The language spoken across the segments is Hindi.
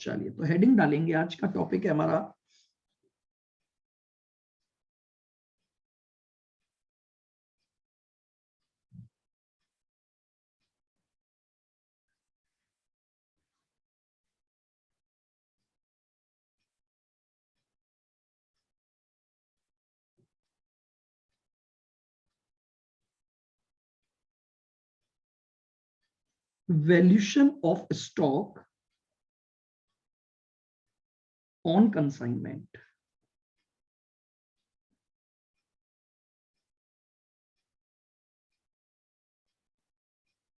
चलिए तो हेडिंग डालेंगे, आज का टॉपिक है हमारा valuation of stock on consignment.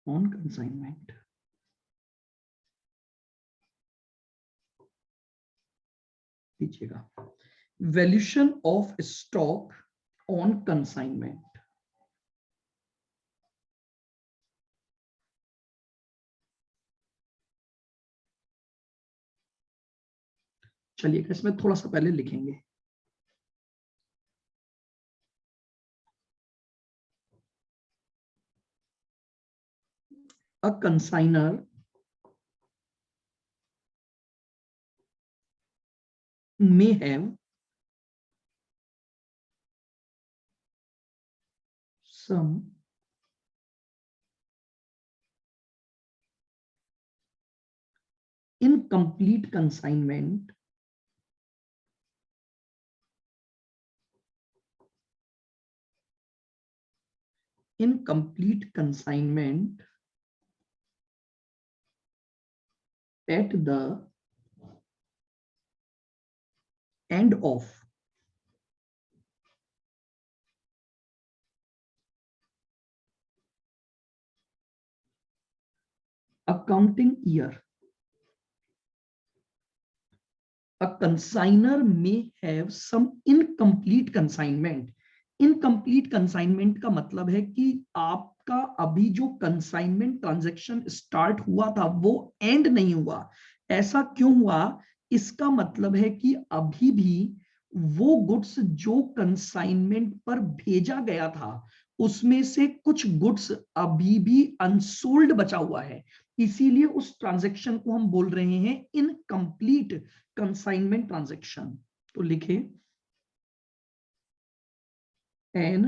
On consignment लीजिएगा, valuation of stock on consignment. चलिए इसमें थोड़ा सा पहले लिखेंगे, a consignor may have some incomplete consignment at the end of accounting year. A consigner may have some incomplete consignment. Incomplete consignment का मतलब है कि आपका अभी जो कंसाइनमेंट ट्रांजैक्शन स्टार्ट हुआ था वो एंड नहीं हुआ। ऐसा क्यों हुआ? इसका मतलब है कि अभी भी वो गुड्स जो कंसाइनमेंट पर भेजा गया था उसमें से कुछ गुड्स अभी भी अनसोल्ड बचा हुआ है, इसीलिए उस ट्रांजैक्शन को हम बोल रहे हैं इनकम्प्लीट कंसाइनमेंट ट्रांजैक्शन। तो लिखे N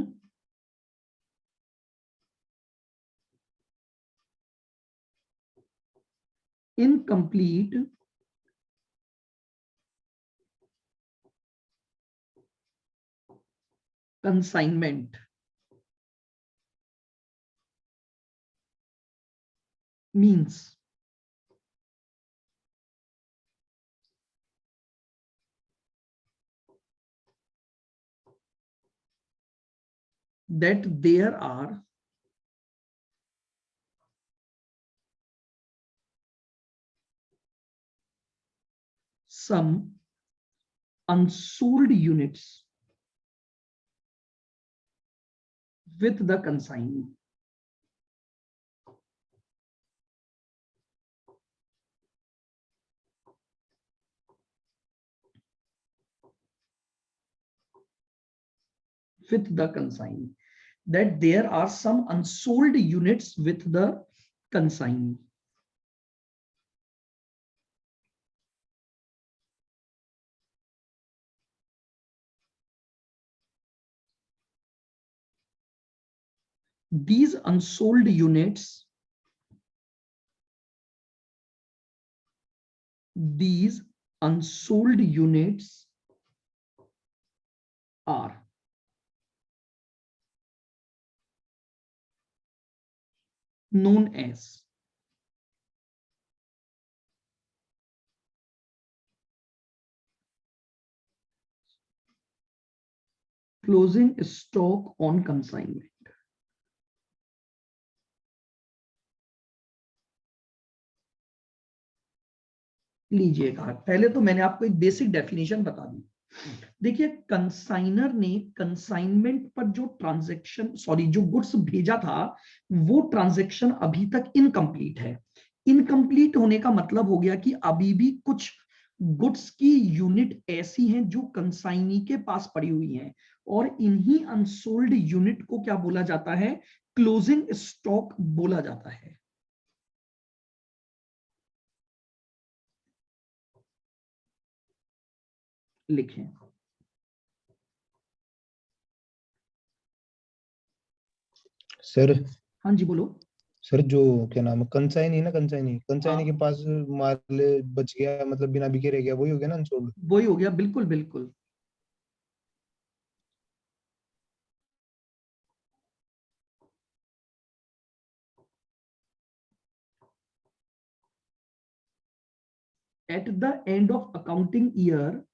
incomplete consignment means that there are some unsold units with the consignee. With the consignee, that there are some unsold units with the consignee. These unsold units are known as closing stock on consignment. लीजिएगा, पहले तो मैंने आपको एक बेसिक डेफिनेशन बता दी। देखिए कंसाइनर ने कंसाइनमेंट पर जो जो गुड्स भेजा था वो ट्रांजैक्शन अभी तक इनकम्प्लीट है। इनकम्प्लीट होने का मतलब हो गया कि अभी भी कुछ गुड्स की यूनिट ऐसी हैं जो कंसाइनी के पास पड़ी हुई हैं, और इन्हीं अनसोल्ड यूनिट को क्या बोला जाता है? क्लोजिंग स्टॉक बोला जाता है। लिखें। सर हाँ जी बोलो। सर जो क्या नाम है, कंसाइनी ना, कंसाइनी हाँ कंसाइनी के पास माल बच गया, मतलब बिना बिके रह गया, वही हो गया ना अनसोल्ड। वही हो गया, बिल्कुल बिल्कुल। At the end of accounting year,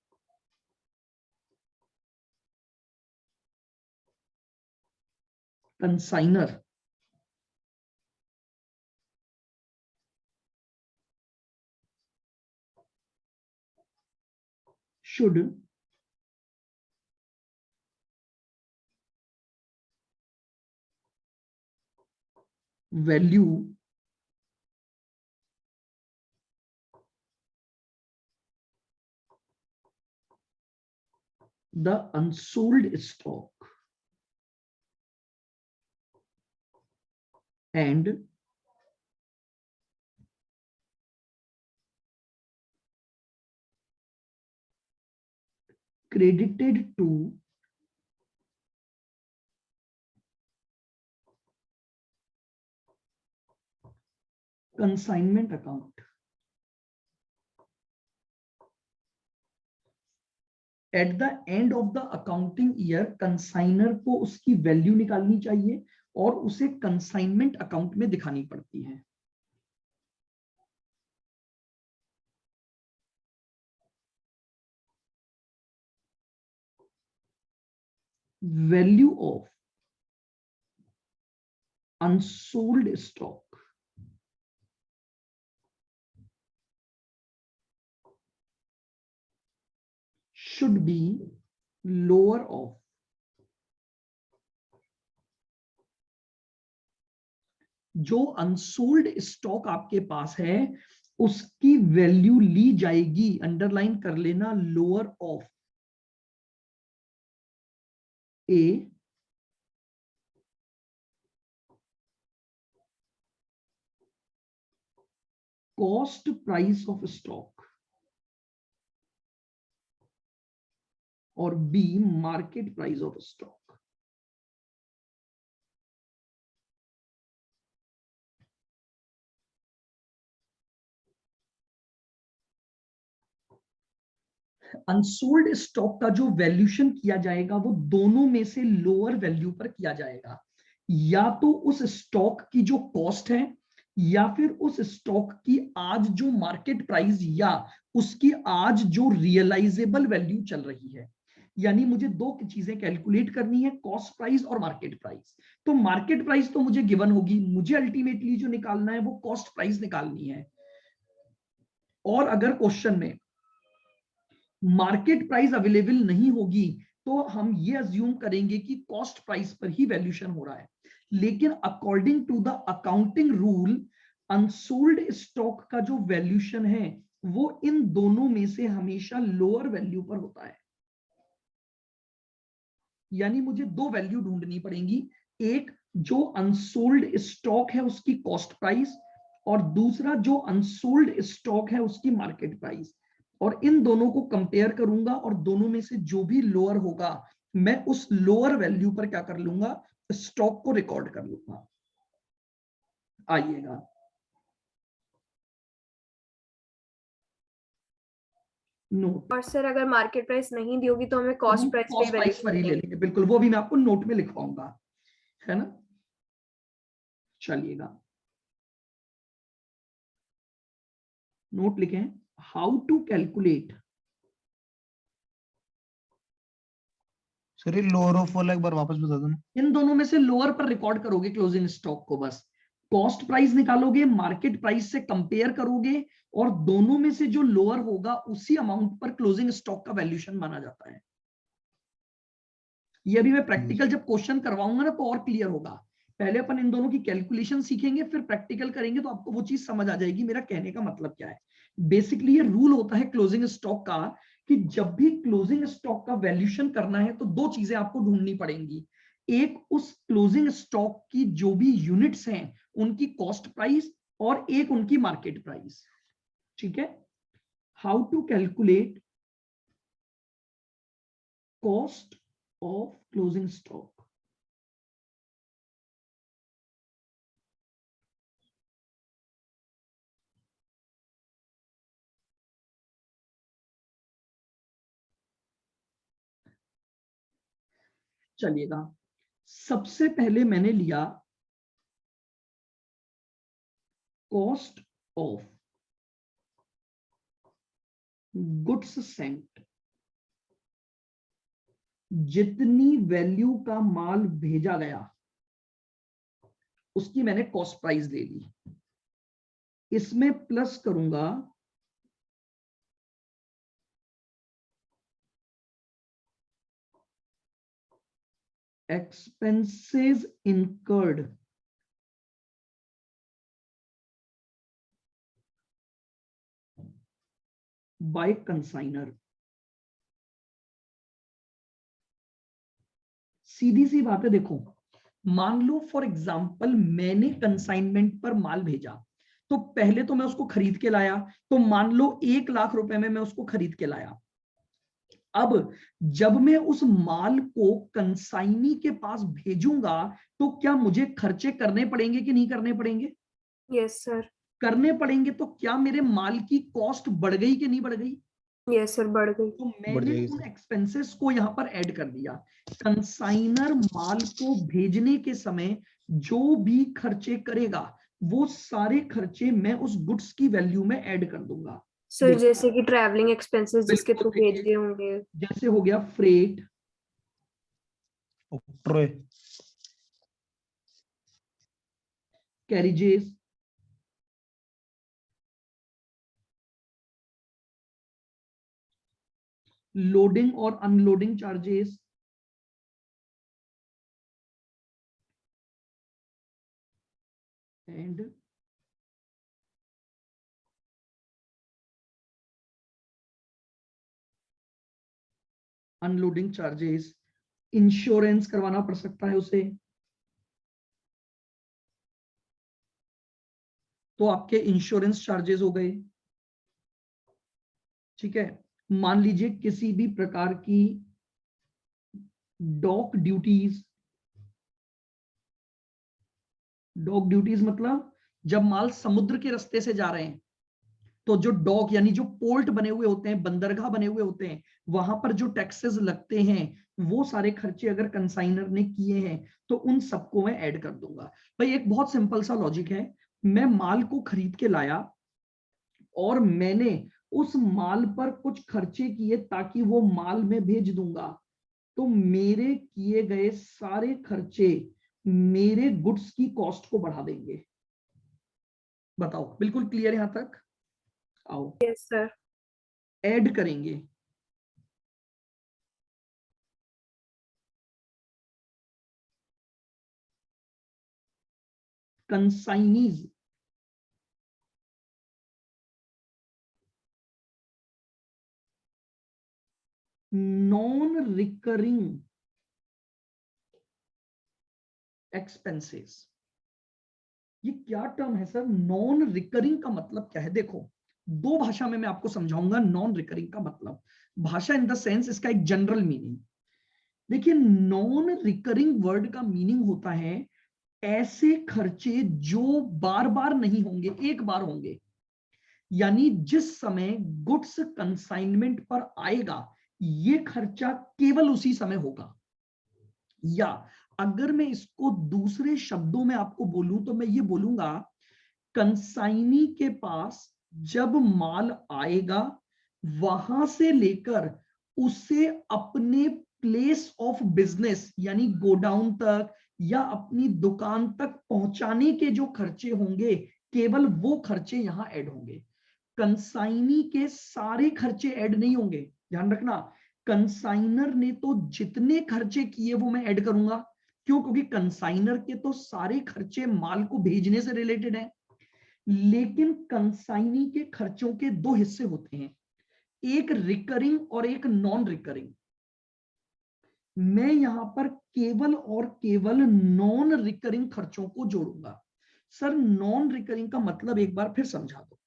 consignor should value the unsold stock and credited to consignment account. At the end of the accounting year consignor को उसकी वैल्यू निकालनी चाहिए और उसे कंसाइनमेंट अकाउंट में दिखानी पड़ती है। Value of unsold stock should be lower of जो अनसोल्ड स्टॉक आपके पास है उसकी वैल्यू ली जाएगी, अंडरलाइन कर लेना, lower of a cost price of stock और B market price of stock. Unsold stock का जो वैल्यूशन किया जाएगा वो दोनों में से लोअर वैल्यू पर किया जाएगा, या तो उस स्टॉक की जो कॉस्ट है या फिर उस स्टॉक की आज जो मार्केट प्राइस या उसकी आज जो रियलाइजेबल वैल्यू चल रही है। यानी मुझे दो चीजें कैलकुलेट करनी है, कॉस्ट प्राइस और मार्केट प्राइस। तो मार्केट प्राइस तो मुझे गिवन होगी, मुझे अल्टीमेटली जो निकालना है वो कॉस्ट प्राइस निकालनी है। और अगर क्वेश्चन में मार्केट प्राइस अवेलेबल नहीं होगी तो हम ये अज्यूम करेंगे कि कॉस्ट प्राइस पर ही वैल्यूशन हो रहा है। लेकिन according to the accounting rule unsold stock का जो वैल्यूशन है वो इन दोनों में से हमेशा लोअर वैल्यू पर होता है। यानी मुझे दो वैल्यू ढूंढनी पड़ेगी, एक जो अनसोल्ड स्टॉक है उसकी कॉस्ट प्राइस और दूसरा जो अनसोल्ड स्टॉक है उसकी मार्केट प्राइस। और इन दोनों को कंपेयर करूंगा और दोनों में से जो भी लोअर होगा मैं उस लोअर वैल्यू पर क्या कर लूंगा, स्टॉक को रिकॉर्ड कर लूंगा। आइएगा नोट। और सर अगर मार्केट प्राइस नहीं दी होगी तो हमें तो हम कॉस्ट प्राइस कॉस्ट प्राइस पर ही ले लेंगे, बिल्कुल वो भी मैं आपको नोट में लिखवाऊंगा, है ना। चलिएगा नोट लिखें, हाउ टू कैलकुलेट। सर ये लोअर ऑफ वाला एक बार वापस बता दो ना। इन दोनों में से लोअर पर रिकॉर्ड करोगे क्लोजिंग स्टॉक को, बस कॉस्ट प्राइस निकालोगे, मार्केट प्राइस से कंपेयर करोगे और दोनों में से जो लोअर होगा उसी अमाउंट पर क्लोजिंग स्टॉक का वैल्यूशन माना जाता है। ये अभी मैं प्रैक्टिकल जब क्वेश्चन करवाऊंगा ना तो और क्लियर होगा। पहले अपन इन दोनों की कैलकुलेशन सीखेंगे फिर प्रैक्टिकल करेंगे तो आपको वो चीज समझ आ जाएगी मेरा कहने का मतलब क्या है। बेसिकली ये रूल होता है क्लोजिंग स्टॉक का कि जब भी क्लोजिंग स्टॉक का वैल्यूशन करना है तो दो चीजें आपको ढूंढनी पड़ेंगी, एक उस क्लोजिंग स्टॉक की जो भी यूनिट्स हैं उनकी कॉस्ट प्राइस और एक उनकी मार्केट प्राइस। ठीक है, how to calculate cost of closing stock. चलिएगा, सबसे पहले मैंने लिया कॉस्ट ऑफ गुड्स सेंट, जितनी वैल्यू का माल भेजा गया उसकी मैंने कॉस्ट प्राइस ले ली। इसमें प्लस करूंगा एक्सपेंसेस इनकर्ड बाय कंसाइनर। सीधी सी बात है, देखो मान लो फॉर एग्जांपल मैंने कंसाइनमेंट पर माल भेजा, तो पहले तो मैं उसको खरीद के लाया, तो मान लो 1,00,000 रुपए में मैं उसको खरीद के लाया। अब जब मैं उस माल को कंसाइनी के पास भेजूंगा तो क्या मुझे खर्चे करने पड़ेंगे कि नहीं करने पड़ेंगे? Yes sir. करने पड़ेंगे। तो क्या मेरे माल की कॉस्ट बढ़ गई कि नहीं बढ़ गई? यस सर, बढ़ गई। तो मैंने उन एक्सपेंसेस को यहां पर ऐड कर दिया। कंसाइनर माल को भेजने के समय जो भी खर्चे करेगा वो सारे खर्चे मैं उस गुड्स की वैल्यू में ऐड कर दूंगा। सर जैसे कि ट्रैवलिंग एक्सपेंसेस जिसके थ्रू बिल्कुल भेज दिए होंगे, जैसे हो गया फ्रेट, कैरिजेस, लोडिंग और unloading charges, and unloading charges. Insurance करवाना पड़ सकता है उसे, तो आपके इंश्योरेंस चार्जेस हो गए। ठीक है, मान लीजिए किसी भी प्रकार की डॉक ड्यूटीज, डॉक ड्यूटीज मतलब जब माल समुद्र के रास्ते से जा रहे हैं तो जो डॉक यानी जो पोर्ट बने हुए होते हैं, बंदरगाह बने हुए होते हैं, वहां पर जो टैक्सेस लगते हैं वो सारे खर्चे अगर कंसाइनर ने किए हैं तो उन सबको मैं ऐड कर दूंगा। भाई एक बहुत सिंपल सा लॉजिक है, मैं माल को खरीद के लाया और मैंने उस माल पर कुछ खर्चे किए ताकि वो माल में भेज दूंगा, तो मेरे किए गए सारे खर्चे मेरे गुड्स की कॉस्ट को बढ़ा देंगे। बताओ, बिल्कुल क्लियर यहां तक? आओ यस सर। ऐड करेंगे। Consignee's non recurring expenses. ये क्या टर्म है सर? नॉन रिकरिंग का मतलब क्या है? देखो दो भाषा में मैं आपको समझाऊंगा नॉन रिकरिंग का मतलब। भाषा इन द सेंस इसका एक जनरल मीनिंग। देखिए नॉन रिकरिंग वर्ड का मीनिंग होता है ऐसे खर्चे जो बार बार नहीं होंगे, एक बार होंगे। यानी जिस समय गुड्स कंसाइनमेंट पर आएगा ये खर्चा केवल उसी समय होगा। या अगर मैं इसको दूसरे शब्दों में आपको बोलूं तो मैं ये बोलूंगा कंसाइनी के पास जब माल आएगा वहां से लेकर उसे अपने प्लेस ऑफ बिजनेस यानी गोडाउन तक या अपनी दुकान तक पहुंचाने के जो खर्चे होंगे केवल वो खर्चे यहां ऐड होंगे। कंसाइनी के सारे खर्चे ऐड नहीं होंगे, ध्यान रखना। कंसाइनर ने तो जितने खर्चे किए वो मैं ऐड करूंगा। क्यों? क्योंकि कंसाइनर के तो सारे खर्चे माल को भेजने से रिलेटेड हैं। लेकिन कंसाइनी के खर्चों के दो हिस्से होते हैं, एक रिकरिंग और एक नॉन रिकरिंग। मैं यहां पर केवल और केवल नॉन रिकरिंग खर्चों को जोड़ूंगा। सर नॉन रिकरिंग का मतलब एक बार फिर समझा दो।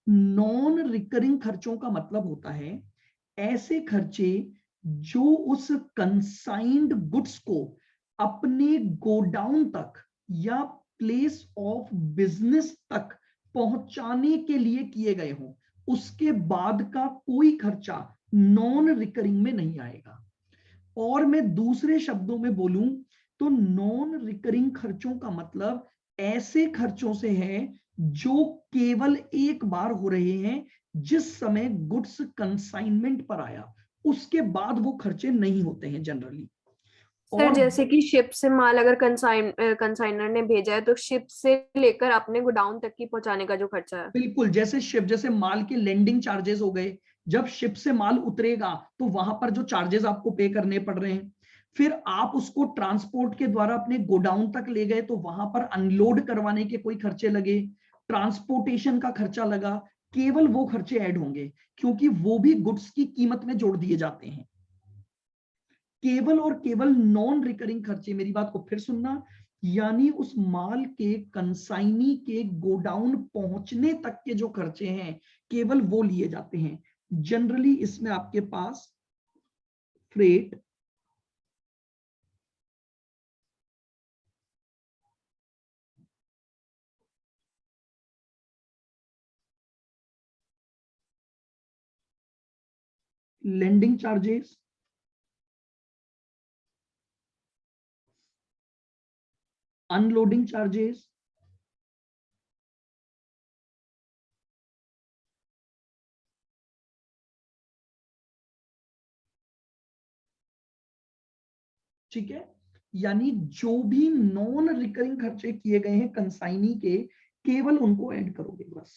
नॉन रिकरिंग खर्चों का मतलब होता है ऐसे खर्चे जो उस कंसाइंड गुड्स को अपने गोडाउन तक या प्लेस ऑफ बिजनेस तक पहुंचाने के लिए किए गए हों, उसके बाद का कोई खर्चा नॉन रिकरिंग में नहीं आएगा। और मैं दूसरे शब्दों में बोलूं तो नॉन रिकरिंग खर्चों का मतलब ऐसे खर्चों से है जो केवल एक बार हो रहे हैं, जिस समय गुड्स कंसाइनमेंट पर आया, उसके बाद वो खर्चे नहीं होते हैं जनरली। सर और जैसे कि शिप से माल अगर कंसाइनर ने भेजा है तो शिप से लेकर अपने गोडाउन तक की पहुंचाने का जो खर्चा है। बिल्कुल, जैसे शिप, जैसे माल के लैंडिंग चार्जेस हो गए, जब शिप से माल उतरेगा तो वहां पर जो चार्जेस आपको पे करने पड़ रहे हैं, फिर आप उसको ट्रांसपोर्ट के द्वारा अपने गोडाउन तक ले गए तो वहां पर अनलोड करवाने के कोई खर्चे लगे, ट्रांसपोर्टेशन का खर्चा लगा, केवल वो खर्चे ऐड होंगे, क्योंकि वो भी गुड्स की कीमत में जोड़ दिए जाते हैं। केवल और केवल नॉन रिकरिंग खर्चे, मेरी बात को फिर सुनना, यानी उस माल के कंसाइनी के गोडाउन पहुंचने तक के जो खर्चे हैं, केवल वो लिए जाते हैं। जनरली इसमें आपके पास freight, landing charges, unloading charges, ठीक है, यानी जो भी नॉन रिकरिंग खर्चे किए गए हैं कंसाइनी के, केवल उनको ऐड करोगे बस।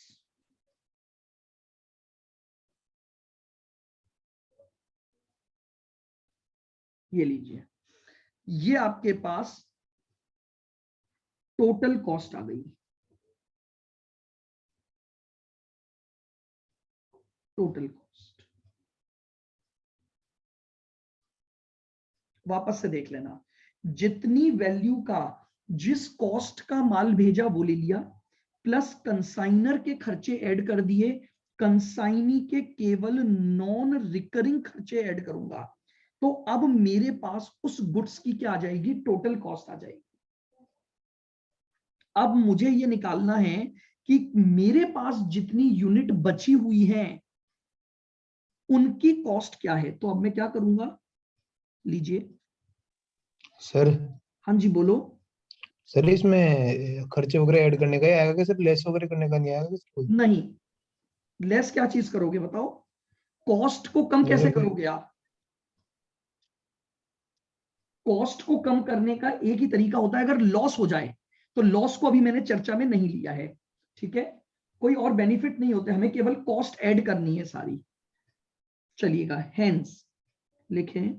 ये लीजिए, ये आपके पास टोटल कॉस्ट आ गई। टोटल कॉस्ट वापस से देख लेना, जितनी वैल्यू का, जिस कॉस्ट का माल भेजा वो ले लिया, प्लस कंसाइनर के खर्चे ऐड कर दिए, कंसाइनी के केवल नॉन रिकरिंग खर्चे ऐड करूंगा, तो अब मेरे पास उस गुड्स की क्या आ जाएगी, टोटल कॉस्ट आ जाएगी। अब मुझे ये निकालना है कि मेरे पास जितनी यूनिट बची हुई है उनकी कॉस्ट क्या है। तो अब मैं क्या करूंगा, लीजिए सर हाँ जी बोलो। सर इसमें खर्चे वगैरह ऐड करने का ही आएगा क्या सर? लेस वगैरह करने का नहीं आएगा क्या कोई? नहीं, लेस क्या चीज करोगे बताओ, कॉस्ट को कम कैसे मतलब करोगे आप? कॉस्ट को कम करने का एक ही तरीका होता है, अगर लॉस हो जाए तो लॉस को अभी मैंने चर्चा में नहीं लिया है, ठीक है, कोई और बेनिफिट नहीं होते, हमें केवल कॉस्ट ऐड करनी है सारी। चलिएगा, हेंस लिखें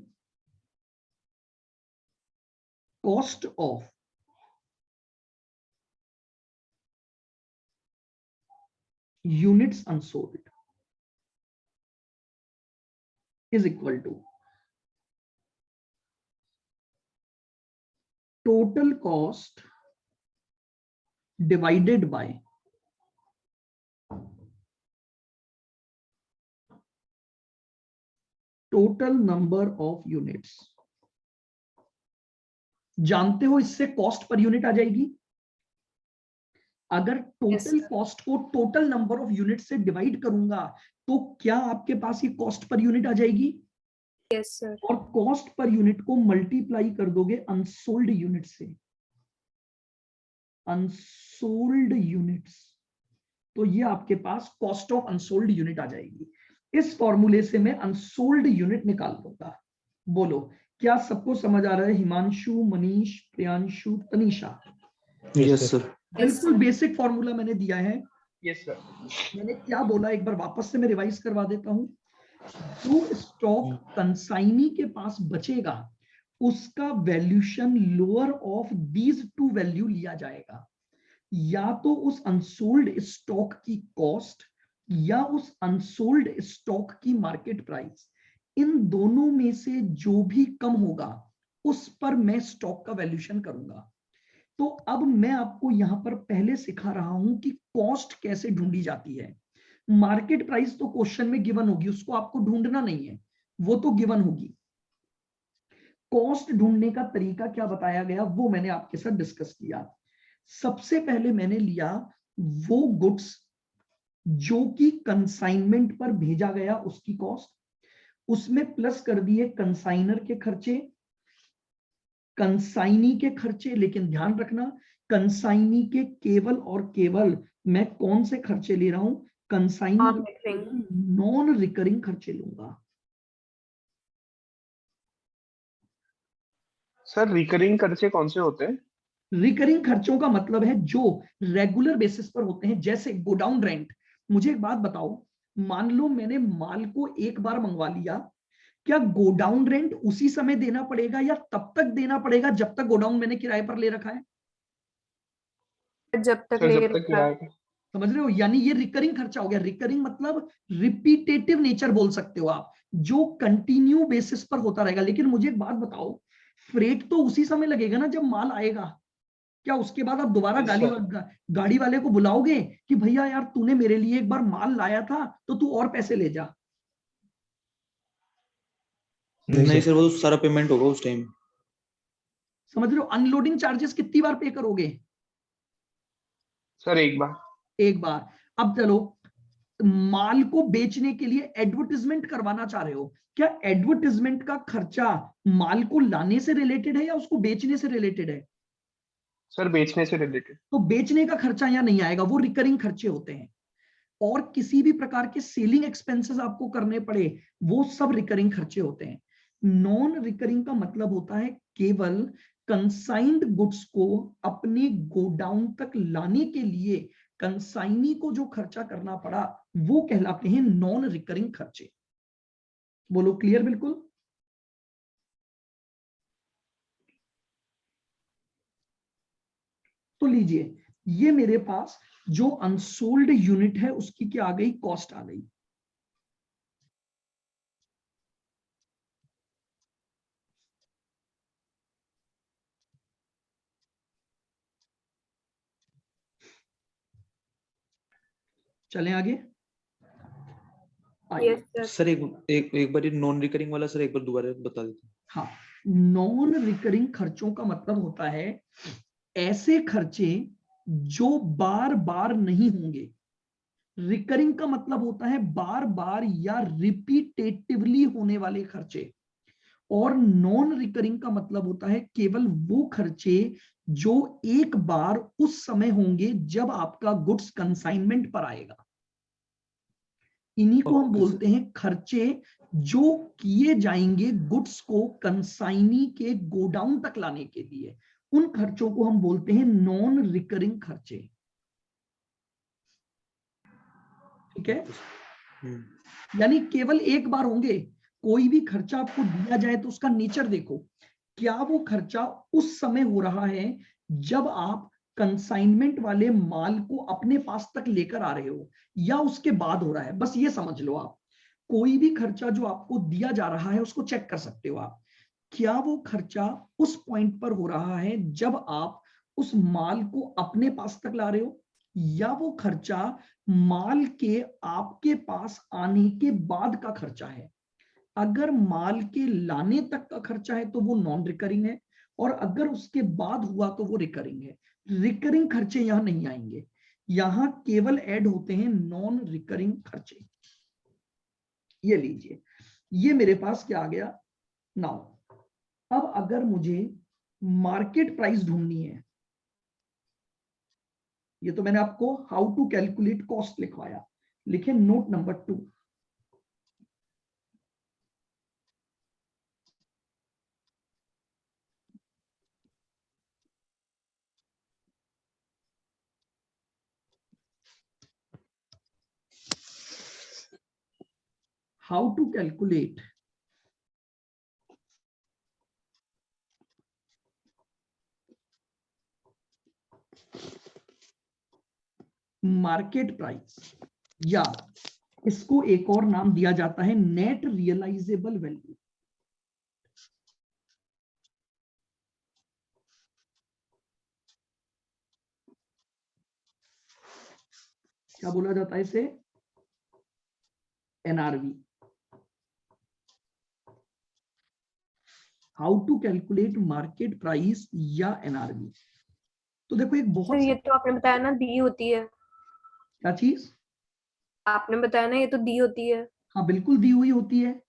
cost of units unsold is equal to total cost divided by total number of units. जानते हो इससे कॉस्ट पर यूनिट आ जाएगी। अगर टोटल कॉस्ट को टोटल नंबर ऑफ यूनिट से डिवाइड करूंगा तो क्या आपके पास ये कॉस्ट पर यूनिट आ जाएगी? Yes sir. और कॉस्ट पर यूनिट को मल्टीप्लाई कर दोगे अनसोल्ड यूनिट से, अनसोल्ड यूनिट्स, तो ये आपके पास कॉस्ट ऑफ अनसोल्ड यूनिट आ जाएगी। इस फॉर्मूले से मैं अनसोल्ड यूनिट निकाल लूंगा। बोलो, क्या सबको समझ आ रहा है? हिमांशु, मनीष, प्रियांशु, तनीषा? Yes sir. बिल्कुल बेसिक फॉर्मूला मैंने दिया है। Yes sir. मैंने क्या बोला एक बार वापस से मैं रिवाइज करवा देता हूं। जो स्टॉक कंसाइनी के पास बचेगा उसका valuation lower of these two value लिया जाएगा, या तो उस अनसोल्ड स्टॉक की कॉस्ट या उस अनसोल्ड स्टॉक की मार्केट प्राइस, इन दोनों में से जो भी कम होगा उस पर मैं स्टॉक का वैल्यूशन करूंगा। तो अब मैं आपको यहां पर पहले सिखा रहा हूं कि कॉस्ट कैसे ढूंढी जाती है। मार्केट प्राइस तो क्वेश्चन में गिवन होगी, उसको आपको ढूंढना नहीं है, वो तो गिवन होगी। कॉस्ट ढूंढने का तरीका क्या बताया गया वो मैंने आपके साथ डिस्कस किया। सबसे पहले मैंने लिया वो गुड्स जो कि कंसाइनमेंट पर भेजा गया उसकी कॉस्ट, उसमें प्लस कर दिए कंसाइनर के खर्चे, कंसाइनी के खर्चे। लेकिन ध्यान रखना कंसाइनी के केवल और केवल मैं कौन से खर्चे ले रहा हूं, कंसाइनी नॉन रिकरिंग खर्चे लूंगा। सर रिकरिंग खर्चे कौन से होते हैं? रिकरिंग खर्चों का मतलब है जो रेगुलर बेसिस पर होते हैं, जैसे गोडाउन रेंट। मुझे एक बात बताओ, मान लो मैंने माल को एक बार मंगवा लिया, क्या गोडाउन रेंट उसी समय देना पड़ेगा या तब तक देना पड़ेगा जब तक गोडाउन मैंने किराए पर ले रखा है? जब तक सर ले जब तक रखा किराए है। पे। समझ रहे हो? यानी ये रिकरिंग खर्चा हो गया। रिकरिंग मतलब रिपीटेटिव नेचर बोल सकते हो आप, जो कंटिन्यू बेसिस पर होता रहेगा। लेकिन मुझे एक बात बताओ, फ्रेट तो उसी समय लगेगा ना जब माल आएगा। क्या उसके बाद आप दोबारा यस सर। गाड़ी वाले को बुलाओगे कि भैया यार तूने मेरे लिए एक बार माल लाया था तो तू और पैसे ले जा? नहीं सर, वो तो सारा पेमेंट होगा उस टाइम। समझ रहे हो? अनलोडिंग चार्जेस कितनी बार पे करोगे? सर एक बार। एक बार। अब चलो, माल को बेचने के लिए एडवर्टीजमेंट करवाना चाह रहे हो, क्या एडवर्टीजमेंट का खर्चा माल को लाने से रिलेटेड है या उसको बेचने से रिलेटेड है? सर बेचने से रिलेटेड। तो बेचने का खर्चा यहां नहीं आएगा, वो रिकरिंग खर्चे होते हैं। और किसी भी प्रकार के सेलिंग एक्सपेंसेस आपको करने पड़े, वो सब रिकरिंग खर्चे होते हैं। नॉन रिकरिंग का मतलब होता है केवल कंसाइंड गुड्स को अपने गोडाउन तक लाने के लिए कंसाइनी को जो खर्चा करना पड़ा वो कहलाते हैं नॉन रिकरिंग खर्चे। बोलो क्लियर बिल्कुल? तो लीजिए, ये मेरे पास जो अनसोल्ड यूनिट है उसकी क्या आ गई, कॉस्ट आ गई। चलें आगे। आइए। Yes sir. सर एक बार नॉन रिकरिंग वाला सर एक बार दोबारा बता देते। हाँ, नॉन रिकरिंग खर्चों का मतलब होता है ऐसे खर्चे जो बार बार नहीं होंगे। रिकरिंग का मतलब होता है बार बार या रिपीटेटिवली होने वाले खर्चे। और नॉन रिकरिंग का मतलब होता है केवल वो खर्चे जो एक बार उस समय होंगे जब आपका गुड्स कंसाइनमेंट पर आएगा। इन्हीं को हम ओके सर। बोलते हैं खर्चे जो किए जाएंगे गुड्स को कंसाइनी के गोडाउन तक लाने के लिए। उन खर्चों को हम बोलते हैं नॉन रिकरिंग खर्चे। ठीक है? यानी केवल एक बार होंगे। कोई भी खर्चा आपको दिया जाए तो उसका नेचर देखो, क्या वो खर्चा उस समय हो रहा है जब आप कंसाइनमेंट वाले माल को अपने पास तक लेकर आ रहे हो, या उसके बाद हो रहा है। बस ये समझ लो आप, कोई भी खर्चा जो आपको दिया जा रहा है उसको चेक कर सकते हो आप, क्या वो खर्चा उस पॉइंट पर हो रहा है जब आप उस माल को अपने पास तक ला रहे हो, या वो खर्चा माल के आपके पास आने के बाद का खर्चा है। अगर माल के लाने तक का खर्चा है तो वो नॉन रिकरिंग है, और अगर उसके बाद हुआ तो वो रिकरिंग है। रिकरिंग खर्चे यहां नहीं आएंगे, यहां केवल ऐड होते हैं नॉन रिकरिंग खर्चे। ये लीजिए, ये मेरे पास क्या आ गया नाउ। अब अगर मुझे मार्केट प्राइस ढूंढनी है, ये तो मैंने आपको हाउ टू कैलकुलेट कॉस्ट लिखवाया, लिखे note number 2। How to calculate market price, या इसको एक और नाम दिया जाता है नेट रियलाइजेबल वैल्यू। क्या बोला जाता है इसे? NRV. How to calculate market price या एनआरवी। तो देखो एक सर बहुत ये तो आपने बताया ना दी होती है, क्या चीज, आपने बताया ना ये तो दी होती है। हाँ बिल्कुल दी हुई होती है,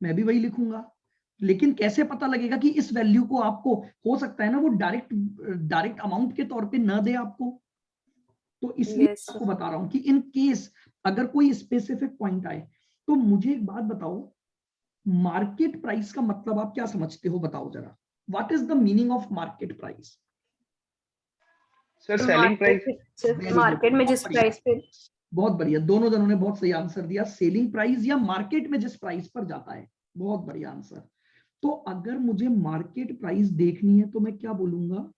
मैं भी वही लिखूंगा। लेकिन कैसे पता लगेगा कि इस वैल्यू को आपको, हो सकता है ना वो डायरेक्ट अमाउंट के तौर पे न दे आपको, तो इसलिए यस आपको बता रहा हूं कि इन केस अगर कोई स्पेसिफिक पॉइंट आए। तो मुझे एक बात बताओ, मार्केट प्राइस का मतलब आप क्या समझते हो, बताओ जरा, what is the meaning of market price. Sir selling price. Market में जिस प्राइस पे, बहुत बढ़िया, दोनों जनों ने बहुत सही आंसर दिया, सेलिंग प्राइस या मार्केट में जिस प्राइस पर जाता है, बहुत बढ़िया आंसर। तो अगर मुझे मार्केट प्राइस देखनी है तो मैं क्या बोलूंगा,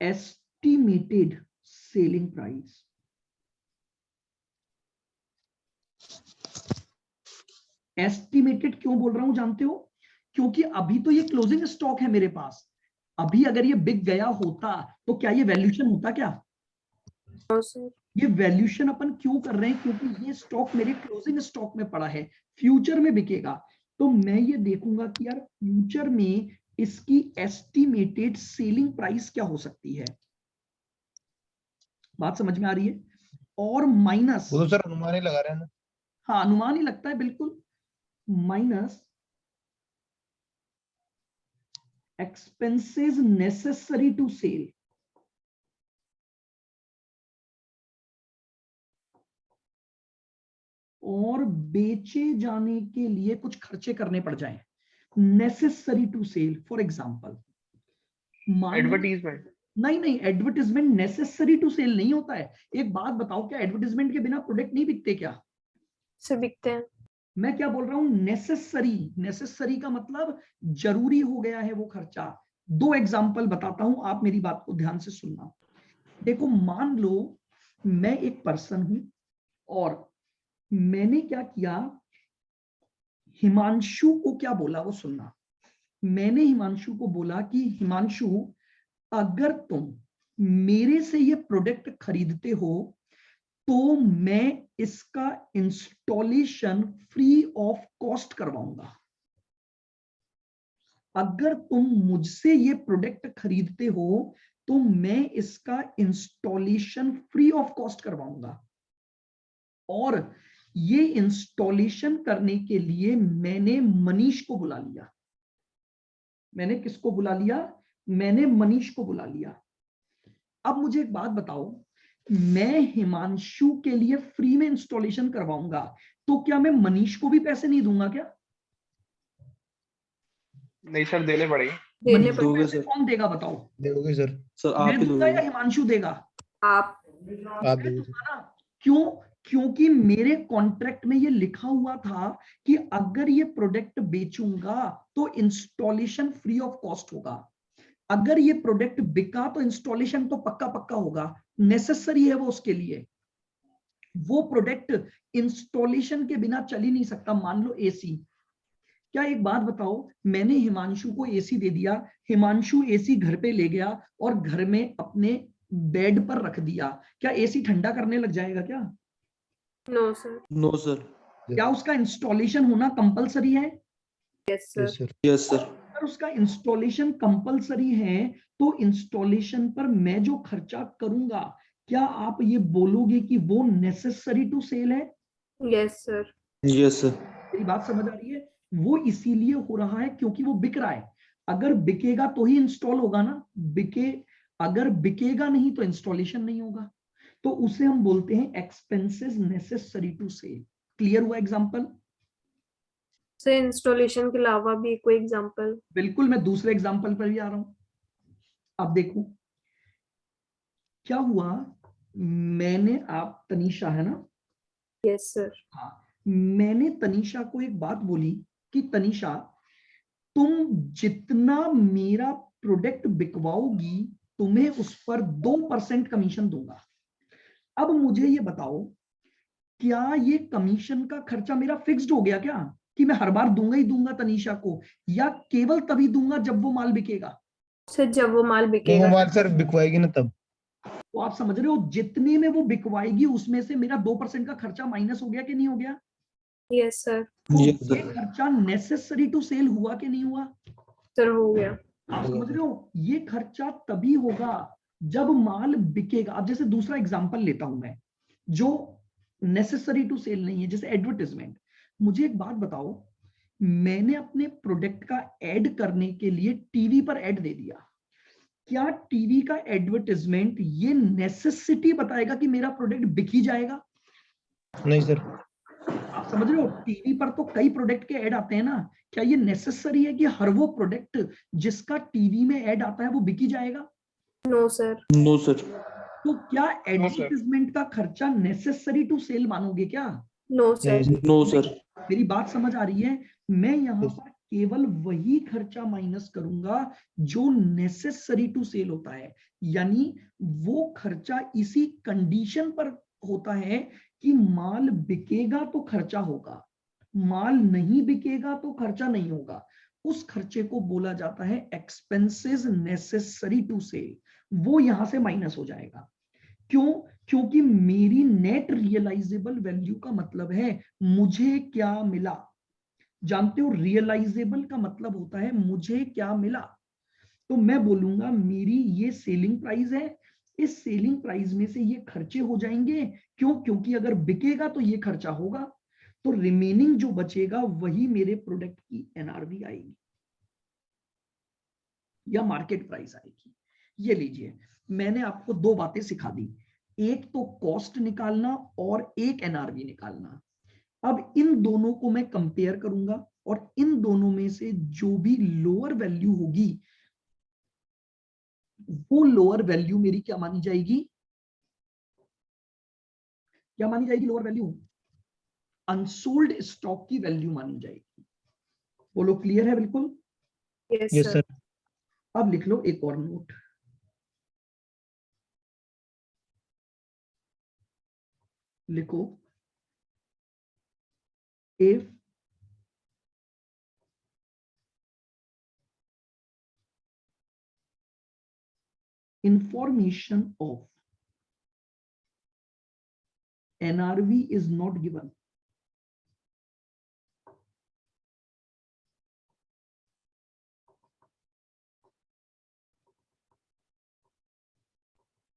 एस्टिमेटेड सेलिंग प्राइस। एस्टिमेटेड क्यों बोल रहा हूं जानते हो, क्योंकि अभी तो ये क्लोजिंग स्टॉक है मेरे पास, अभी अगर ये बिक गया होता तो क्या ये वैल्यूएशन होता क्या। ये वैल्यूएशन अपन क्यों कर रहे हैं, क्योंकि ये स्टॉक मेरे क्लोजिंग स्टॉक में पड़ा है, फ्यूचर में बिकेगा। तो मैं ये देखूंगा कि यार फ्यूचर में इसकी एस्टिमेटेड सेलिंग प्राइस क्या हो सकती है। बात समझ में आ रही है, और माइनस, वो तो सर अनुमान ही लगा रहे हैं ना। हाँ अनुमान ही लगता है बिल्कुल, minus expenses necessary to sell। और बेचे जाने के लिए कुछ खर्चे करने पड़ जाएं, necessary to sell. For example advertisement. नहीं, एडवर्टीजमेंट नेसेसरी टू सेल नहीं होता है। एक बात बताओ, क्या एडवर्टीजमेंट के बिना प्रोडक्ट नहीं बिकते क्या। से बिकते हैं। मैं क्या बोल रहा हूं, नेसेसरी का मतलब जरूरी हो गया है वो खर्चा। दो एग्जांपल बताता हूं, आप मेरी बात को ध्यान से सुनना। देखो मान लो मैं एक पर्सन हूं और मैंने क्या किया, हिमांशु को क्या बोला वो सुनना। मैंने हिमांशु को बोला कि हिमांशु अगर तुम मेरे से ये प्रोडक्ट खरीदते हो तो मैं इसका इंस्टॉलेशन फ्री ऑफ कॉस्ट करवाऊंगा। अगर तुम मुझसे ये प्रोडक्ट खरीदते हो तो मैं इसका इंस्टॉलेशन फ्री ऑफ कॉस्ट करवाऊंगा। और ये इंस्टॉलेशन करने के लिए मैंने मनीष को बुला लिया। मैंने किसको बुला लिया, मैंने मनीष को बुला लिया। अब मुझे एक बात बताओ, मैं हिमांशु के लिए फ्री में इंस्टॉलेशन करवाऊंगा तो क्या मैं मनीष को भी पैसे नहीं दूंगा क्या। नहीं सर, देने पड़ेंगे। देने मनीष को दोगे पैसे सर। कौन देगा बताओ, दोगे सर। सर आप मैं ही दूंगा या दोगे। हिमांशु देगा। आप आप दोगे सर। ना, क्यों, क्योंकि मेरे कॉन्ट्रैक्ट में ये लिखा हुआ था कि अगर ये प्रोडक्ट बेचूंगा तो इंस्टॉलेशन फ्री ऑफ कॉस्ट होगा। अगर ये प्रोडक्ट बिका तो इंस्टॉलेशन तो पक्का पक्का होगा, नेसेसरी है वो उसके लिए। वो प्रोडक्ट इंस्टॉलेशन के बिना चल ही नहीं सकता। मान लो एसी, क्या एक बात बताओ, मैंने हिमांशु को एसी दे दिया, हिमांशु एसी घर पे ले गया और घर में अपने बेड पर रख दिया, क्या एसी ठंडा करने लग जाएगा क्या। No sir. No sir. क्या उसका इंस्टॉलेशन होना कंपलसरी है। Yes yes sir. Sir. Yes sir. अगर उसका इंस्टॉलेशन कंपलसरी है तो इंस्टॉलेशन पर मैं जो खर्चा करूंगा, क्या आप ये बोलोगे कि वो नेसेसरी टू सेल है। Yes sir. Yes sir. मेरी बात समझ आ रही है, वो इसीलिए हो रहा है क्योंकि वो बिक रहा है। अगर बिकेगा तो ही इंस्टॉल होगा ना, अगर बिकेगा नहीं तो इंस्टॉलेशन नहीं होगा। तो उसे हम बोलते हैं expenses necessary to sell. Clear हुआ एग्जांपल। सर इंस्टॉलेशन के अलावा भी कोई एग्जांपल। बिल्कुल, मैं दूसरे एग्जांपल पर भी आ रहा हूं। अब देखो क्या हुआ, मैंने, आप तनीषा है ना। Yes sir. हाँ, मैंने तनीषा को एक बात बोली कि तनीषा तुम जितना मेरा प्रोडक्ट बिकवाओगी तुम्हें उस पर 2% कमीशन दूंगा। अब मुझे ये बताओ, क्या ये कमीशन का खर्चा मेरा फिक्स्ड हो गया क्या, कि मैं हर बार दूंगा ही दूंगा तनीषा को, या केवल तभी दूंगा जब वो माल बिकेगा। सर जब वो माल वो बिकेगा। माल सर बिकवाएगी ना तब। तो आप समझ रहे हो, जितने में वो बिकवाएगी उसमें से मेरा 2% का खर्चा माइनस हो गया कि नहीं हो गया। Yes sir. तो Yes, sir. ये खर्चा नेसेसरी टू सेल हुआ कि नहीं हुआ? सर हो गया। आप समझ रहे हो? ये खर्चा तभी होगा जब माल बिकेगा। अब जैसे दूसरा एग्जांपल लेता हूं मैं, जो नेसेसरी टू सेल नहीं है, जैसे एडवर्टाइजमेंट। मुझे एक बात बताओ, मैंने अपने प्रोडक्ट का ऐड करने के लिए टीवी पर ऐड दे दिया, क्या टीवी का एडवर्टाइजमेंट ये नेसेसिटी बताएगा कि मेरा प्रोडक्ट बिक ही जाएगा? नहीं सर। आप समझ रहे हो? टीवी पर तो कई प्रोडक्ट के ऐड आते हैं ना, क्या ये नेसेसरी है कि हर वो प्रोडक्ट जिसका टीवी में ऐड आता है वो बिक ही जाएगा? No sir. No, sir. तो क्या No, sir. एडवर्टाइजमेंट का खर्चा नेसेसरी टू सेल मानोगे क्या? नो नहीं सर। सर। No, sir. मेरी बात समझ आ रही है? मैं यहाँ Yes. पर केवल वही खर्चा माइनस करूंगा जो नेसेसरी टू सेल होता है, यानी वो खर्चा इसी कंडीशन पर होता है कि माल बिकेगा तो खर्चा होगा, माल नहीं बिकेगा तो खर्चा नहीं होगा। उस खर्चे को बोला जाता है एक्सपेंसेस नेसेसरी टू सेल। वो यहां से माइनस हो जाएगा। क्यों? क्योंकि मेरी नेट रियलाइजेबल वैल्यू का मतलब है मुझे क्या मिला। जानते हो, रियलाइजेबल का मतलब होता है मुझे क्या मिला। तो मैं बोलूंगा मेरी ये सेलिंग प्राइस है, इस सेलिंग प्राइस में से ये खर्चे हो जाएंगे। क्यों? क्योंकि अगर बिकेगा तो ये खर्चा होगा, तो रिमेनिंग जो बचेगा वही मेरे प्रोडक्ट की एनआरवी आएगी या मार्केट प्राइस आएगी। ये लीजिए, मैंने आपको दो बातें सिखा दी, एक तो कॉस्ट निकालना और एक एनआरवी निकालना। अब इन दोनों को मैं कंपेयर करूंगा और इन दोनों में से जो भी लोअर वैल्यू होगी वो लोअर वैल्यू मेरी क्या मानी जाएगी? क्या मानी जाएगी लोअर वैल्यू? अनसोल्ड स्टॉक की वैल्यू मानी जाएगी। बोलो, क्लियर है बिल्कुल? Yes yes sir. सर। अब लिख लो एक और नोट, लिखो if information of NRV is not given,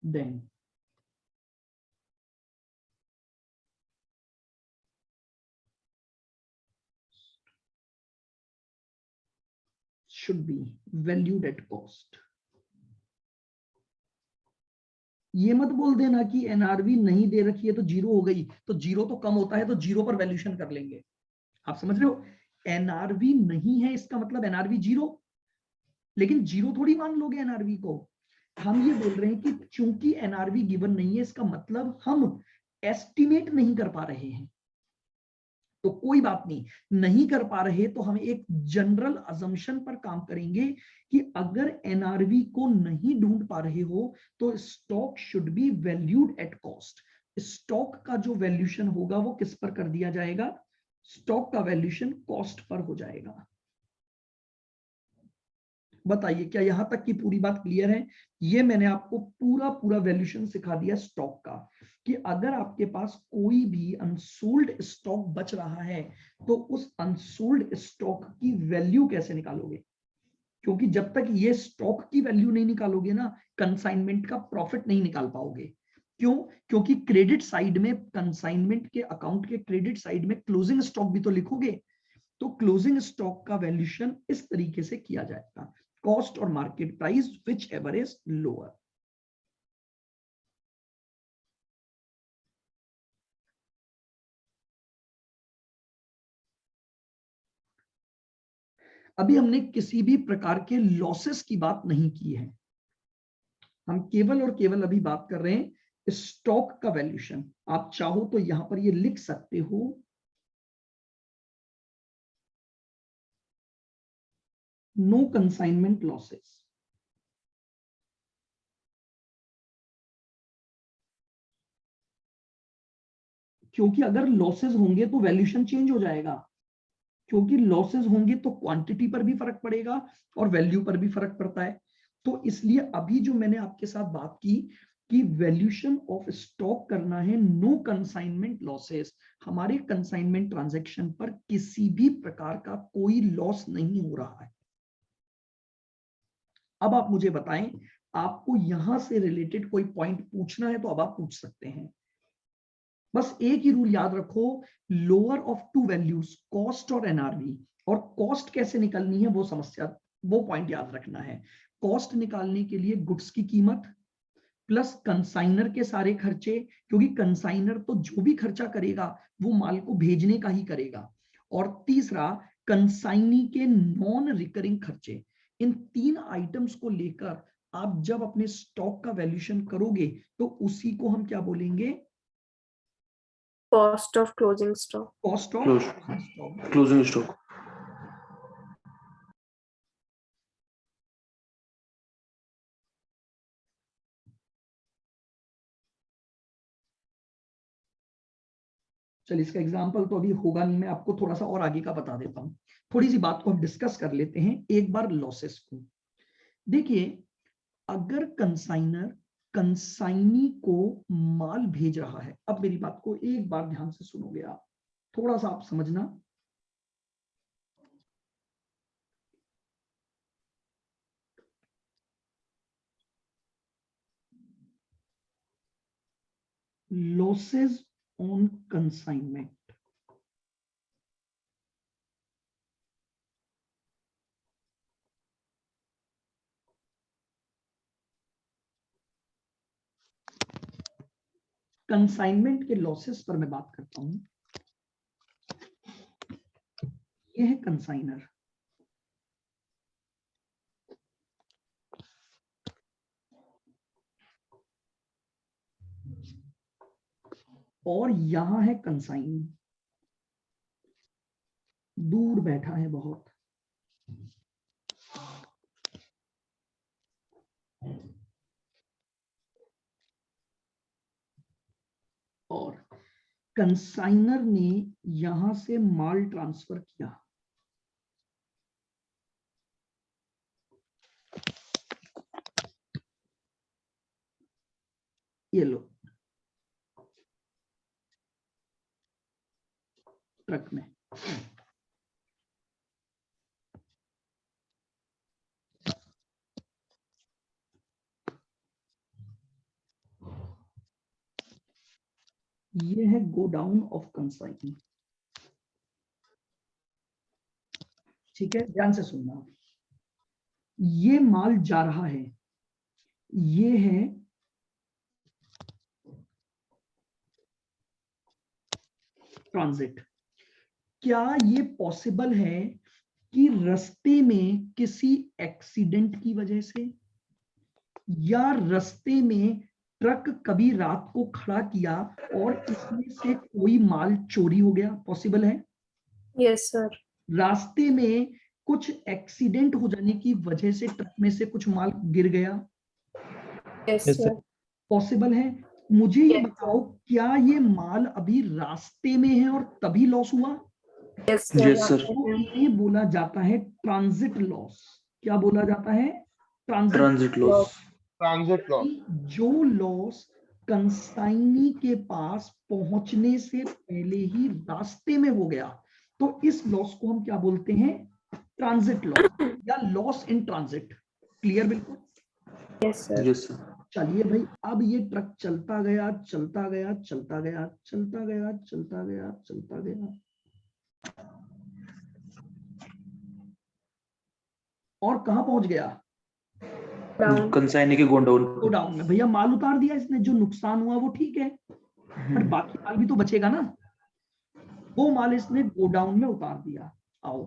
then should be valued at cost। ये मत बोल देना कि एनआरवी नहीं दे रखी है तो जीरो हो गई, तो जीरो तो कम होता है तो जीरो पर वैल्यूएशन कर लेंगे। आप समझ रहे हो? एनआरवी नहीं है इसका मतलब एनआरवी जीरो, लेकिन जीरो थोड़ी मान लोगे एनआरवी को। हम ये बोल रहे हैं कि चूंकि एनआरवी गिवन नहीं है, इसका मतलब हम एस्टिमेट नहीं कर पा रहे हैं। तो कोई बात नहीं, नहीं कर पा रहे तो हम एक जनरल अजम्पशन पर काम करेंगे कि अगर एनआरवी को नहीं ढूंढ पा रहे हो तो stock should be valued at cost. Stock का जो वैल्यूएशन होगा वो किस पर कर दिया जाएगा? स्टॉक का वैल्यूएशन कॉस्ट पर हो जाएगा। बताइए, क्या यहां तक की पूरी बात क्लियर है? ये मैंने आपको पूरा पूरा वैल्यूएशन सिखा दिया स्टॉक का, कि अगर आपके पास कोई भी अनसोल्ड स्टॉक बच रहा है तो उस अनसोल्ड स्टॉक की वैल्यू कैसे निकालोगे। क्योंकि जब तक ये स्टॉक की वैल्यू नहीं निकालोगे ना, कंसाइनमेंट का प्रॉफिट नहीं निकाल पाओगे। क्यों? क्योंकि क्रेडिट साइड में, कंसाइनमेंट के अकाउंट के क्रेडिट साइड में क्लोजिंग स्टॉक भी तो लिखोगे। तो क्लोजिंग स्टॉक का वैल्यूएशन इस तरीके से किया जाएगा, कॉस्ट और market price which ever is lower. अभी हमने किसी भी प्रकार के लॉसेस की बात नहीं की है, हम केवल और केवल अभी बात कर रहे हैं स्टॉक का वैल्यूएशन। आप चाहो तो यहां पर ये लिख सकते हो, नो कंसाइनमेंट लॉसेस। क्योंकि अगर लॉसेस होंगे तो वैल्यूएशन चेंज हो जाएगा, क्योंकि लॉसेस होंगे तो क्वांटिटी पर भी फर्क पड़ेगा और वैल्यू पर भी फर्क पड़ता है। तो इसलिए अभी जो मैंने आपके साथ बात की, कि वैल्यूएशन ऑफ स्टॉक करना है, नो कंसाइनमेंट लॉसेस, हमारे कंसाइनमेंट ट्रांजैक्शन पर किसी भी प्रकार का कोई लॉस नहीं हो रहा है। अब आप मुझे बताएं, आपको यहां से रिलेटेड कोई पॉइंट पूछना है तो अब आप पूछ सकते हैं। बस एक ही रूल याद रखो, lower of to values cost और एनआरवी, और कॉस्ट कैसे निकालनी है वो समस्या, वो पॉइंट याद रखना है। कॉस्ट निकालने के लिए गुड्स की कीमत प्लस कंसाइनर के सारे खर्चे, क्योंकि कंसाइनर तो जो भी खर्चा करेगा वो माल को भेजने का ही करेगा, और तीसरा कंसाइनी के नॉन रिकरिंग खर्चे। इन तीन आइटम्स को लेकर आप जब अपने स्टॉक का वैल्यूएशन करोगे तो उसी को हम क्या बोलेंगे, cost of closing stock. Cost of Close. Stock. Closing stock. चलिए इसका एग्जांपल तो अभी होगा नहीं, मैं आपको थोड़ा सा और आगे का बता देता हूं। थोड़ी सी बात को हम डिस्कस कर लेते हैं एक बार लॉसेस को। देखिए, अगर कंसाइनर कंसाइनी को माल भेज रहा है, अब मेरी बात को एक बार ध्यान से सुनोगे आप, थोड़ा सा आप समझना। लॉसेस ऑन कंसाइनमेंट, कंसाइनमेंट के लॉसेस पर मैं बात करता हूं। यह है कंसाइनर, और यहां है कंसाइनी, दूर बैठा है बहुत। और कंसाइनर ने यहां से माल ट्रांसफर किया, ये लो ट्रक में। ये है गोडाउन ऑफ कंसाइनी। ठीक है, ध्यान से सुनना। ये माल जा रहा है, ये है ट्रांजिट। क्या ये पॉसिबल है कि रास्ते में किसी एक्सीडेंट की वजह से या रास्ते में ट्रक कभी रात को खड़ा किया और इसमें से कोई माल चोरी हो गया, पॉसिबल है? Yes sir. रास्ते में कुछ एक्सीडेंट हो जाने की वजह से ट्रक में से कुछ माल गिर गया, yes Yes, sir. Sir. Possible है? मुझे ये Yes. बताओ, क्या ये माल अभी रास्ते में है और तभी लॉस हुआ? Yes Yes, sir. तो इन्हें बोला जाता है ट्रांजिट लॉस। क्या बोला जाता है? Transit Transit loss. Transit loss. जो लॉस कंसाइनी के पास पहुंचने से पहले ही रास्ते में हो गया, तो इस लॉस को हम क्या बोलते हैं? ट्रांजिट लॉस या लॉस इन ट्रांजिट। क्लियर? बिल्कुल। Yes sir. Yes, sir. चलिए भाई, अब ये ट्रक चलता गया चलता गया चलता गया चलता गया चलता गया चलता गया, और कहां पहुंच गया? कंसाइनी के गोडाउन। गोडाउन में। भैया माल उतार दिया इसने, जो नुकसान हुआ वो ठीक है, पर बाकी माल भी तो बचेगा ना, वो माल इसने गोडाउन में उतार दिया। आओ,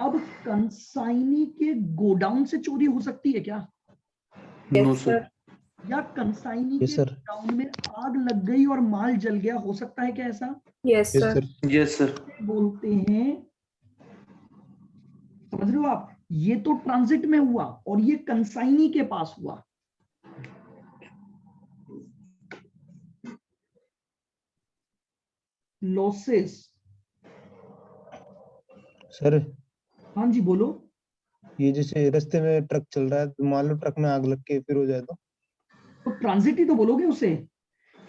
अब कंसाइनी के गोडाउन से चोरी हो सकती है क्या? No, sir. या कंसाइनी Yes, के sir. गोडाउन में आग लग गई और माल जल गया, हो सकता है क्या ऐसा? Yes Yes, sir. sir. Yes, sir. बोलते हैं, समझ रहे हो आप? ये तो ट्रांजिट में हुआ और ये कंसाइनी के पास हुआ। लॉसेस। सर, हाँ जी बोलो। ये जैसे रास्ते में ट्रक चल रहा है तो मान लो ट्रक में आग लग के फिर हो जाए तो? तो ट्रांजिट ही तो बोलोगे उसे।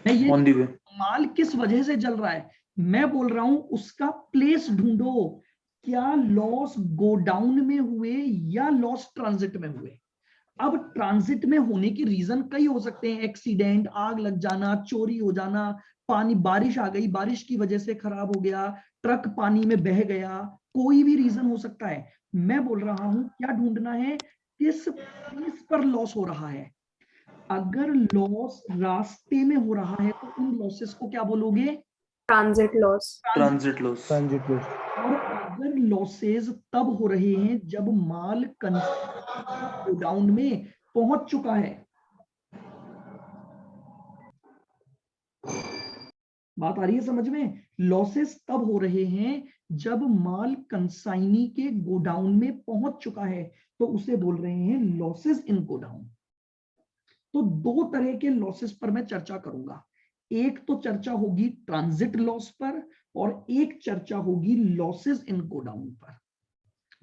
मैं ये ऑन दी वे। माल किस वजह से चल रहा है, मैं बोल रहा हूं उसका प्लेस ढूंढो, क्या लॉस गोडाउन में हुए या लॉस ट्रांजिट में हुए। अब ट्रांजिट में होने की रीजन कई हो सकते हैं, एक्सीडेंट, आग लग जाना, चोरी हो जाना, पानी, बारिश आ गई, बारिश की वजह से खराब हो गया, ट्रक पानी में बह गया, कोई भी रीजन हो सकता है। मैं बोल रहा हूं क्या ढूंढना है, किस प्लेस पर लॉस हो रहा है। अगर लॉस रास्ते में हो रहा है तो उन लॉसेस को क्या बोलोगे, transit loss. Transit loss. Transit loss. और अगर लॉसेस तब हो रहे हैं जब माल गोडाउन में पहुंच चुका है। बात आ रही है समझ में, लॉसेस तब हो रहे हैं जब माल कंसाइनी के गोडाउन में पहुंच चुका है, तो उसे बोल रहे हैं लॉसेस इन गोडाउन। तो दो तरह के लॉसेस पर मैं चर्चा करूंगा, एक तो चर्चा होगी ट्रांजिट लॉस पर और एक चर्चा होगी लॉसेस इन गोडाउन पर।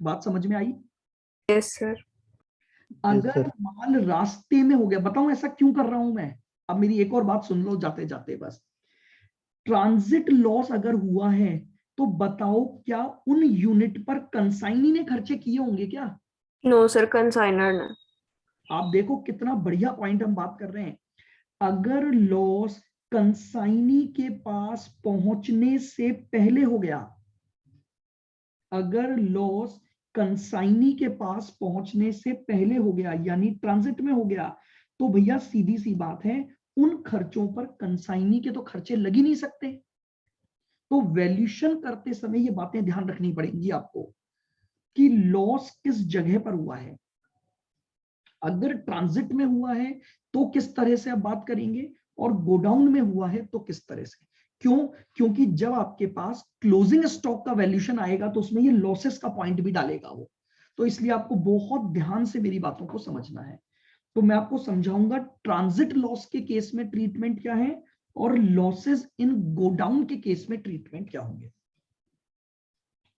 बात समझ में आई? Yes sir. अगर माल रास्ते में हो गया, बताऊं ऐसा क्यों कर रहा हूं मैं, अब मेरी एक और बात सुन लो जाते जाते बस। ट्रांजिट लॉस अगर हुआ है तो बताओ क्या उन यूनिट पर कंसाइनी ने खर्चे किए होंगे क्या? नो सर, कंसाइनर ने। आप देखो कितना बढ़िया पॉइंट हम बात कर रहे हैं। अगर लॉस कंसाइनी के पास पहुंचने से पहले हो गया, अगर लॉस कंसाइनी के पास पहुंचने से पहले हो गया यानी ट्रांजिट में हो गया, तो भैया सीधी सी बात है उन खर्चों पर कंसाइनी के तो खर्चे लग ही नहीं सकते। तो वैल्यूएशन करते समय ये बातें ध्यान रखनी पड़ेंगी आपको कि लॉस किस जगह पर हुआ है। अगर ट्रांजिट में हुआ है तो किस तरह से आप बात करेंगे, और गोडाउन में हुआ है तो किस तरह से। क्यों? क्योंकि जब आपके पास क्लोजिंग स्टॉक का वैल्यूएशन आएगा तो उसमें ये लॉसेस का पॉइंट भी डालेगा वो। तो इसलिए आपको बहुत ध्यान से मेरी बातों को समझना है। तो मैं आपको समझाऊंगा ट्रांजिट लॉस के केस में ट्रीटमेंट क्या है और लॉसेस इन गोडाउन के केस में ट्रीटमेंट क्या होंगे।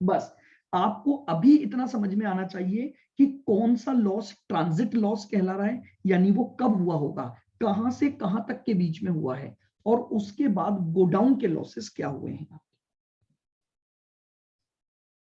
बस आपको अभी इतना समझ में आना चाहिए कि कौन सा लॉस ट्रांजिट लॉस कहला रहा है, यानी वो कब हुआ होगा, कहां से कहां तक के बीच में हुआ है, और उसके बाद गोडाउन के लॉसेस क्या हुए हैं।